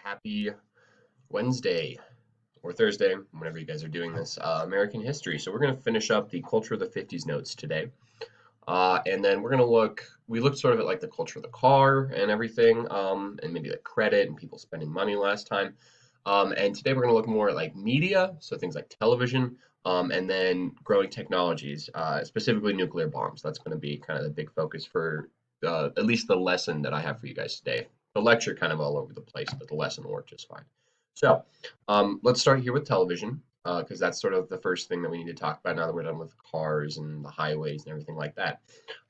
Happy Wednesday or Thursday, whenever you guys are doing this, American history. So we're going to finish up the culture of the 50s notes today. And then we're going to we looked sort of at like the culture of the car and everything, and maybe like credit and people spending money last time. And today we're going to look more at like media, so things like television, and then growing technologies, specifically nuclear bombs. That's going to be kind of the big focus for at least the lesson that I have for you guys today. The lecture kind of all over the place, but the lesson will work just fine. So let's start here with television, because that's sort of the first thing that we need to talk about now that we're done with cars and the highways and everything like that.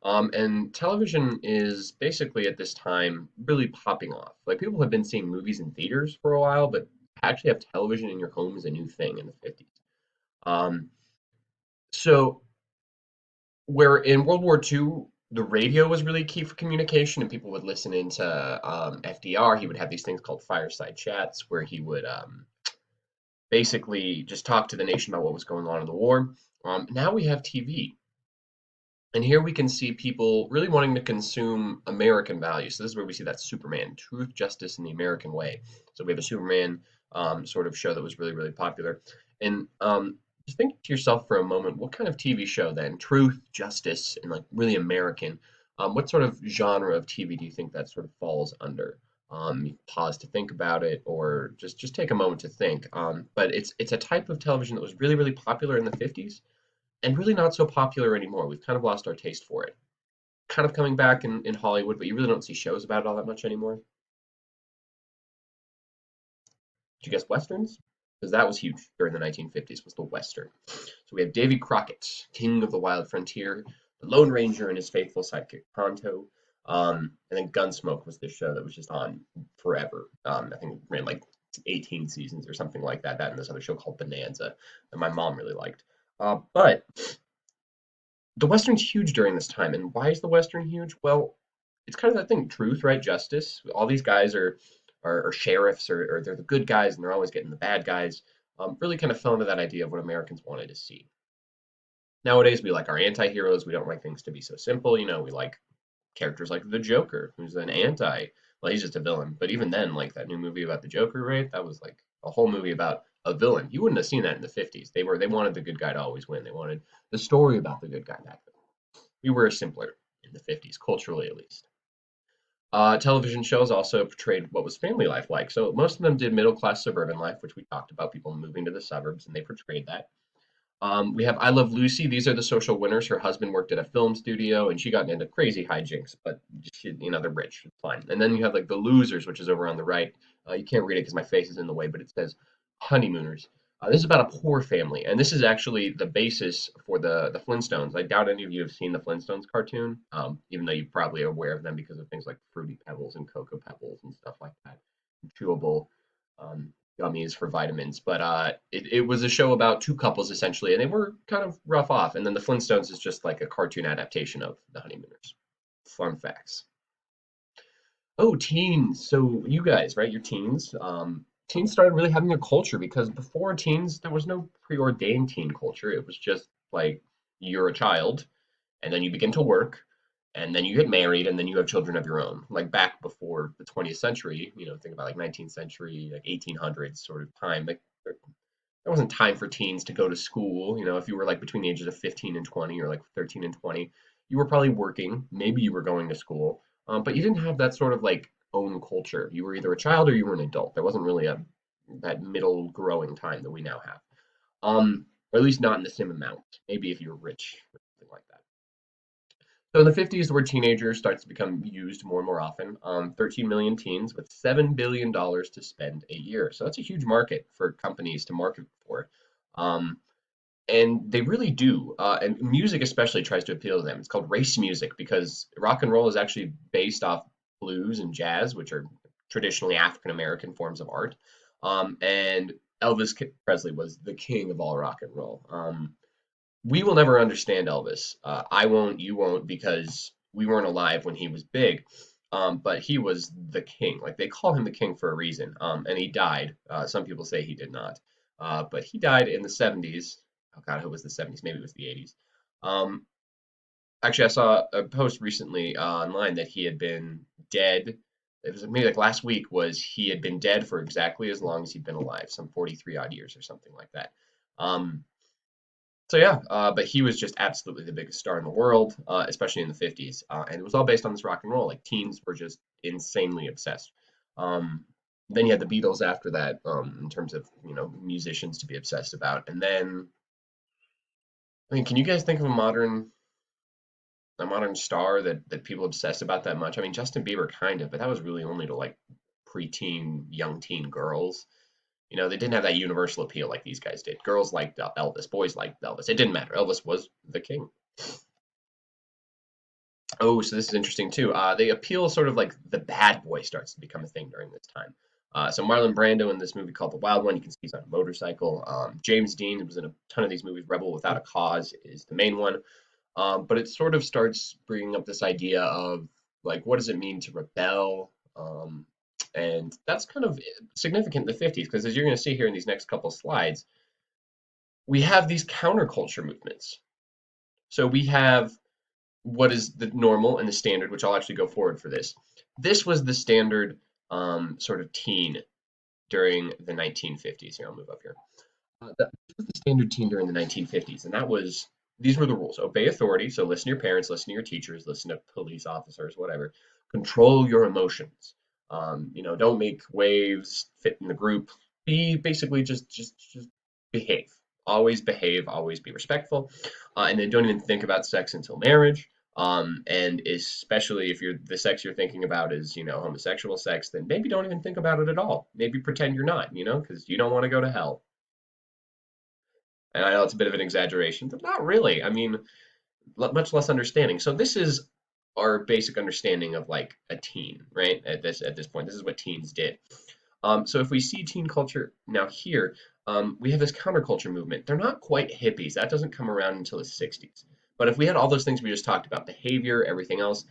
And television is basically at this time really popping off. Like people have been seeing movies in theaters for a while, but actually have television in your home is a new thing in the 50s. Um, so where in World War II, the radio was really key for communication, and people would listen into FDR. He would have these things called fireside chats where he would basically just talk to the nation about what was going on in the war. Now we have TV. And here we can see people really wanting to consume American values. So this is where we see that Superman, truth, justice, and the American way. So we have a Superman sort of show that was really, really popular. And just think to yourself for a moment, what kind of TV show then, truth, justice, and like really American, what sort of genre of TV do you think that sort of falls under? You pause to think about it, or just take a moment to think. But it's a type of television that was really, really popular in the 50s and really not so popular anymore. We've kind of lost our taste for it. Kind of coming back in Hollywood, but you really don't see shows about it all that much anymore. Did you guess Westerns? Because that was huge during the 1950s, was the Western. So we have Davy Crockett, King of the Wild Frontier, the Lone Ranger and his faithful sidekick Tonto. And then Gunsmoke was this show that was just on forever. I think it ran like 18 seasons or something like that. That and this other show called Bonanza that my mom really liked. But the Western's huge during this time. And why is the Western huge? Well, it's kind of that thing, truth, right? Justice. All these guys are sheriffs or they're the good guys and they're always getting the bad guys. Really kind of fell into that idea of what Americans wanted to see. Nowadays, we like our anti-heroes. We don't like things to be so simple. We like characters like the Joker, who's an anti. Well, he's just a villain. But even then, like that new movie about the Joker, right? That was like a whole movie about a villain. You wouldn't have seen that in the 50s. They wanted the good guy to always win. They wanted the story about the good guy back then. We were simpler in the 50s, culturally at least. Television shows also portrayed what was family life like. So most of them did middle class suburban life, which we talked about, people moving to the suburbs, and they portrayed that. We have I Love Lucy. These are the social winners. Her husband worked at a film studio, and she got into crazy hijinks, but they're rich. It's fine. And then you have like The Losers, which is over on the right. You can't read it because my face is in the way, but it says Honeymooners. This is about a poor family, and this is actually the basis for the Flintstones. I doubt any of you have seen the Flintstones cartoon, even though you're probably aware of them because of things like Fruity Pebbles and Cocoa Pebbles and stuff like that, chewable um, gummies for vitamins. But it was a show about two couples essentially, and they were kind of rough off. And then the Flintstones is just like a cartoon adaptation of the Honeymooners. Fun facts. Oh, teens. So you guys, right? You're teens. Teens started really having a culture because before teens, there was no preordained teen culture. It was just like you're a child, and then you begin to work, and then you get married, and then you have children of your own. Like back before the 20th century, think about like 19th century, like 1800s sort of time. Like there wasn't time for teens to go to school. If you were like between the ages of 15 and 20 or like 13 and 20, you were probably working. Maybe you were going to school, but you didn't have that sort of like own culture. You were either a child or you were an adult. There wasn't really a that middle growing time that we now have, or at least not in the same amount. Maybe if you were rich or something like that. So in the 50s, the word teenager starts to become used more and more often. 13 million teens with $7 billion to spend a year. So that's a huge market for companies to market for. Um, and they really do. And music especially tries to appeal to them. It's called race music because rock and roll is actually based off blues and jazz, which are traditionally African American forms of art. And Elvis Presley was the king of all rock and roll. We will never understand Elvis. I won't, you won't, because we weren't alive when he was big. But he was the king. Like they call him the king for a reason. And he died. Some people say he did not. But he died in the 70s. Oh God, who was the 70s? Maybe it was the 80s. Um, Actually, I saw a post recently online that he had been dead it was maybe like last week, was he had been dead for exactly as long as he'd been alive, some 43 odd years or something like that. Um, so yeah, but he was just absolutely the biggest star in the world, especially in the 50s. And it was all based on this rock and roll. Like teens were just insanely obsessed. Um, then you had the Beatles after that, in terms of, musicians to be obsessed about. And then, I mean, can you guys think of a modern star that people obsess about that much? I mean, Justin Bieber kind of, but that was really only to like preteen, young teen girls. They didn't have that universal appeal like these guys did. Girls liked Elvis, boys liked Elvis. It didn't matter. Elvis was the king. Oh, so this is interesting too. They appeal sort of like the bad boy starts to become a thing during this time. So Marlon Brando in this movie called The Wild One, you can see he's on a motorcycle. James Dean, who was in a ton of these movies, Rebel Without a Cause is the main one. But it sort of starts bringing up this idea of like, what does it mean to rebel? And that's kind of significant in the 50s because as you're going to see here in these next couple slides, we have these counterculture movements. So we have what is the normal and the standard, which I'll actually go forward for this. This was the standard sort of teen during the 1950s. Here, I'll move up here. This was the standard teen during the 1950s, and these were the rules. Obey authority, so listen to your parents, listen to your teachers, listen to police officers, whatever. Control your emotions. Don't make waves, fit in the group. Be basically just behave. Always behave, always be respectful. And then don't even think about sex until marriage. And especially if the sex you're thinking about is, homosexual sex, then maybe don't even think about it at all. Maybe pretend you're not, because you don't want to go to hell. And I know it's a bit of an exaggeration, but not really. I mean, much less understanding. So this is our basic understanding of like a teen, right? At this point, this is what teens did. So if we see teen culture now here, we have this counterculture movement. They're not quite hippies. That doesn't come around until the 60s. But if we had all those things we just talked about, behavior, everything else,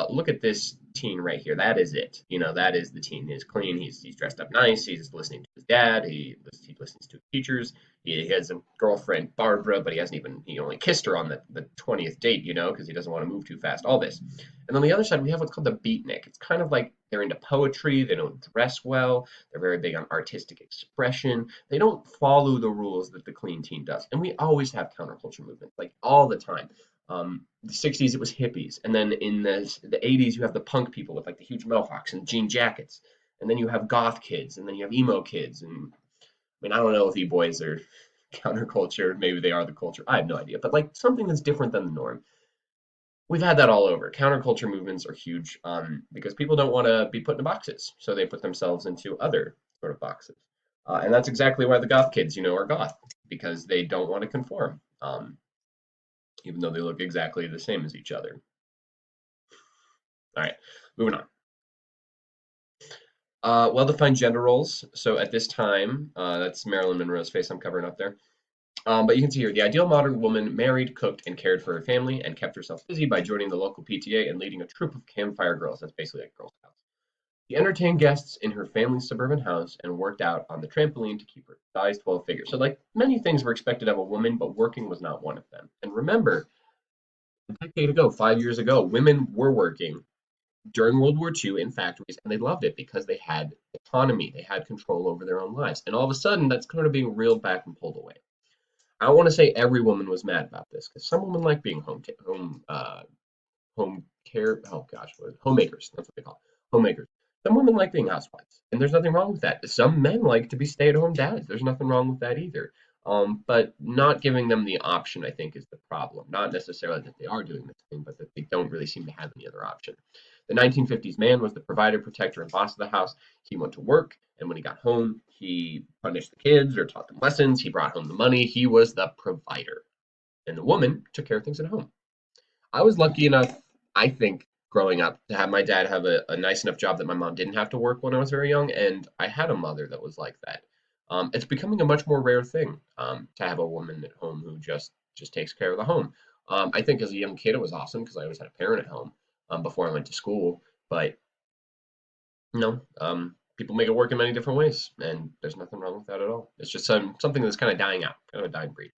look at this teen right here. That is it. That is the teen. He's clean. He's dressed up nice. He's listening to his dad. He listens to his teachers. He has a girlfriend, Barbara, but he only kissed her on the 20th date, because he doesn't want to move too fast. All this. And on the other side, we have what's called the beatnik. It's kind of like they're into poetry. They don't dress well. They're very big on artistic expression. They don't follow the rules that the clean teen does. And we always have counterculture movements, like all the time. The 60s, it was hippies. And then in the 80s, you have the punk people with like the huge mohawks and jean jackets. And then you have goth kids. And then you have emo kids. And I mean, I don't know if e-boys are counterculture. Maybe they are the culture. I have no idea. But like something that's different than the norm. We've had that all over. Counterculture movements are huge, because people don't want to be put into boxes, so they put themselves into other sort of boxes. And that's exactly why the goth kids, are goth, because they don't want to conform, even though they look exactly the same as each other. All right, moving on. Well-defined gender roles. So at this time, that's Marilyn Monroe's face I'm covering up there. But you can see here, the ideal modern woman married, cooked, and cared for her family, and kept herself busy by joining the local PTA and leading a troop of campfire girls. That's basically like Girl Scouts. She entertained guests in her family's suburban house and worked out on the trampoline to keep her size 12 figure. So, like many things were expected of a woman, but working was not one of them. And remember, a decade ago, 5 years ago, women were working during World War II in factories, and they loved it because they had autonomy, they had control over their own lives. And all of a sudden, that's kind of being reeled back and pulled away. I don't want to say every woman was mad about this because some women like being home care. Oh gosh, what is it? Homemakers. That's what they call it. Homemakers. Some women like being housewives, and there's nothing wrong with that. Some men like to be stay-at-home dads. There's nothing wrong with that either. But not giving them the option, I think, is the problem. Not necessarily that they are doing this thing, but that they don't really seem to have any other option. The 1950s man was the provider, protector, and boss of the house. He went to work, and when he got home, he punished the kids or taught them lessons. He brought home the money. He was the provider. And the woman took care of things at home. I was lucky enough, I think, growing up, to have my dad have a nice enough job that my mom didn't have to work when I was very young, and I had a mother that was like that. It's becoming a much more rare thing, to have a woman at home who just takes care of the home. I think as a young kid it was awesome because I always had a parent at home, before I went to school. But people make it work in many different ways, and there's nothing wrong with that at all. It's just something that's kind of dying out, kind of a dying breed.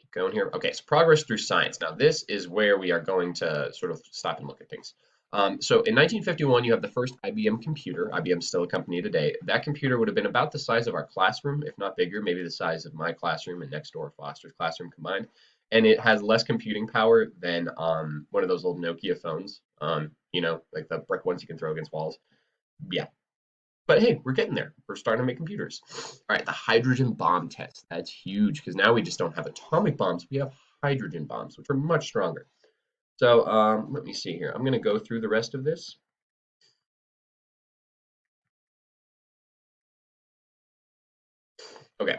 Keep going here. Okay, so progress through science. Now, this is where we are going to sort of stop and look at things. So in 1951, you have the first IBM computer. IBM's still a company today. That computer would have been about the size of our classroom, if not bigger, maybe the size of my classroom and next door Foster's classroom combined. And it has less computing power than one of those old Nokia phones, like the brick ones you can throw against walls. Yeah. But hey, we're getting there. We're starting to make computers. All right, the hydrogen bomb test. That's huge because now we just don't have atomic bombs. We have hydrogen bombs, which are much stronger. So let me see here. I'm going to go through the rest of this. Okay.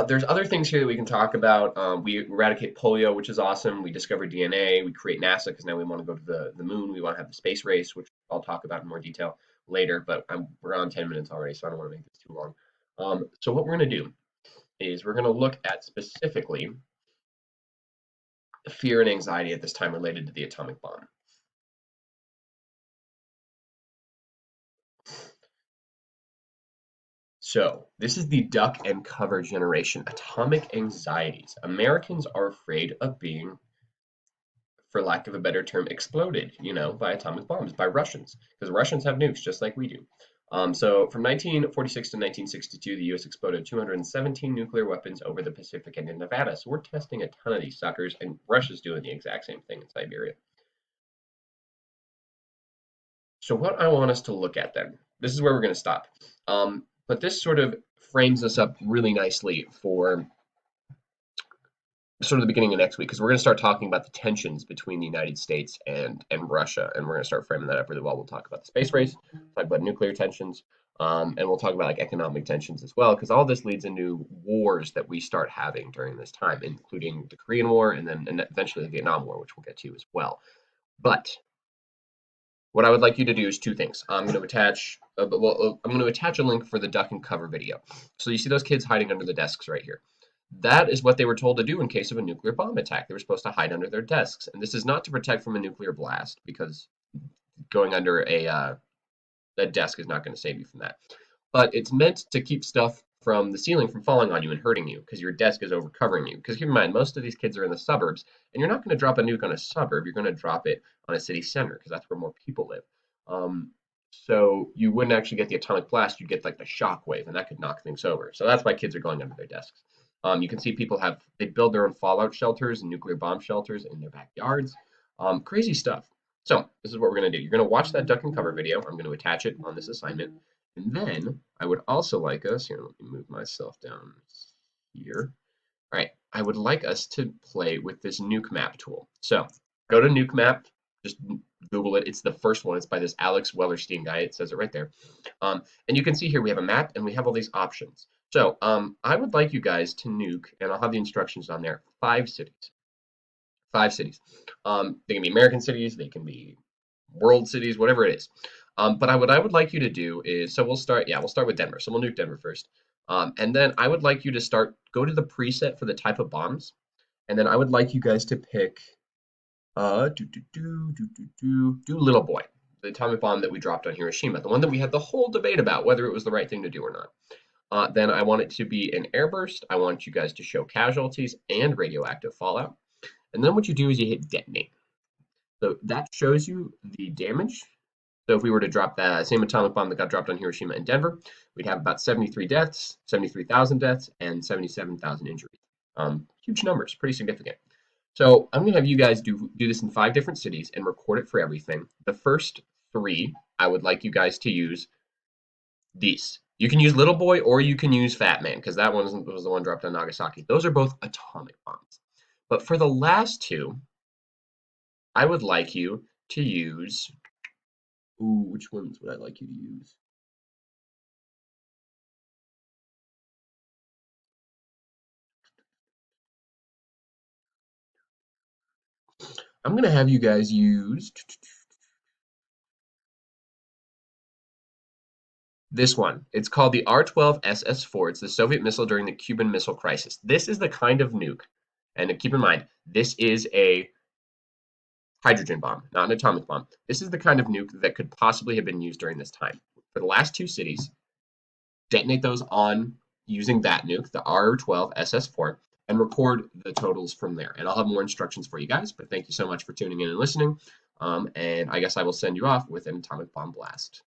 There's other things here that we can talk about. We eradicate polio, which is awesome. We discover DNA. We create NASA because now we want to go to the moon. We want to have the space race, which I'll talk about in more detail later. But we're on 10 minutes already, so I don't want to make this too long. So what we're going to do is we're going to look at specifically fear and anxiety at this time related to the atomic bomb. So, this is the duck and cover generation. Atomic anxieties. Americans are afraid of being, for lack of a better term, exploded, by atomic bombs, by Russians, because Russians have nukes just like we do. So, from 1946 to 1962, the U.S. exploded 217 nuclear weapons over the Pacific and in Nevada. So, we're testing a ton of these suckers, and Russia's doing the exact same thing in Siberia. So what I want us to look at then, this is where we're going to stop. But this sort of frames us up really nicely for sort of the beginning of next week, because we're going to start talking about the tensions between the United States and Russia, and we're going to start framing that up really well. We'll talk about the space race, talk about nuclear tensions, and we'll talk about like economic tensions as well, because all this leads into wars that we start having during this time, including the Korean War and eventually the Vietnam War, which we'll get to as well. But what I would like you to do is two things. I'm going to attach, a link for the duck and cover video. So you see those kids hiding under the desks right here. That is what they were told to do in case of a nuclear bomb attack. They were supposed to hide under their desks, and this is not to protect from a nuclear blast because going under a desk is not going to save you from that. But it's meant to keep stuff from the ceiling from falling on you and hurting you because your desk is over covering you. Because keep in mind, most of these kids are in the suburbs, and you're not going to drop a nuke on a suburb. You're going to drop it on a city center because that's where more people live. So you wouldn't actually get the atomic blast. You'd get like the shock wave, and that could knock things over. So that's why kids are going under their desks. You can see people they build their own fallout shelters and nuclear bomb shelters in their backyards. Crazy stuff. So this is what we're going to do. You're going to watch that duck and cover video. I'm going to attach it on this assignment. And then I would also like us, here, let me move myself down here. All right, I would like us to play with this nuke map tool. So go to nuke map, just Google it. It's the first one. It's by this Alex Wellerstein guy. It says it right there. And you can see here we have a map and we have all these options. So I would like you guys to nuke, and I'll have the instructions on there, 5 cities. 5 cities. They can be American cities, they can be world cities, whatever it is. But what I would like you to do is, so we'll start with Denver. So we'll nuke Denver first. And then I would like you to go to the preset for the type of bombs. And then I would like you guys to pick, do Little Boy, the atomic bomb that we dropped on Hiroshima, the one that we had the whole debate about whether it was the right thing to do or not. Then I want it to be an airburst. I want you guys to show casualties and radioactive fallout. And then what you do is you hit detonate. So that shows you the damage. So if we were to drop that same atomic bomb that got dropped on Hiroshima and Denver, we'd have about 73 deaths, 73,000 deaths, and 77,000 injuries. Huge numbers, pretty significant. So I'm going to have you guys do this in 5 different cities and record it for everything. The first 3, I would like you guys to use these. You can use Little Boy or you can use Fat Man because that one was the one dropped on Nagasaki. Those are both atomic bombs. But for the last 2, I would like you to use. Ooh, which ones would I like you to use? I'm going to have you guys use this one. It's called the R-12 SS-4. It's the Soviet missile during the Cuban Missile Crisis. This is the kind of nuke, and keep in mind, this is a hydrogen bomb, not an atomic bomb. This is the kind of nuke that could possibly have been used during this time. For the last 2 cities, detonate those on using that nuke, the R-12 SS-4, and record the totals from there. And I'll have more instructions for you guys, but thank you so much for tuning in and listening. And I guess I will send you off with an atomic bomb blast.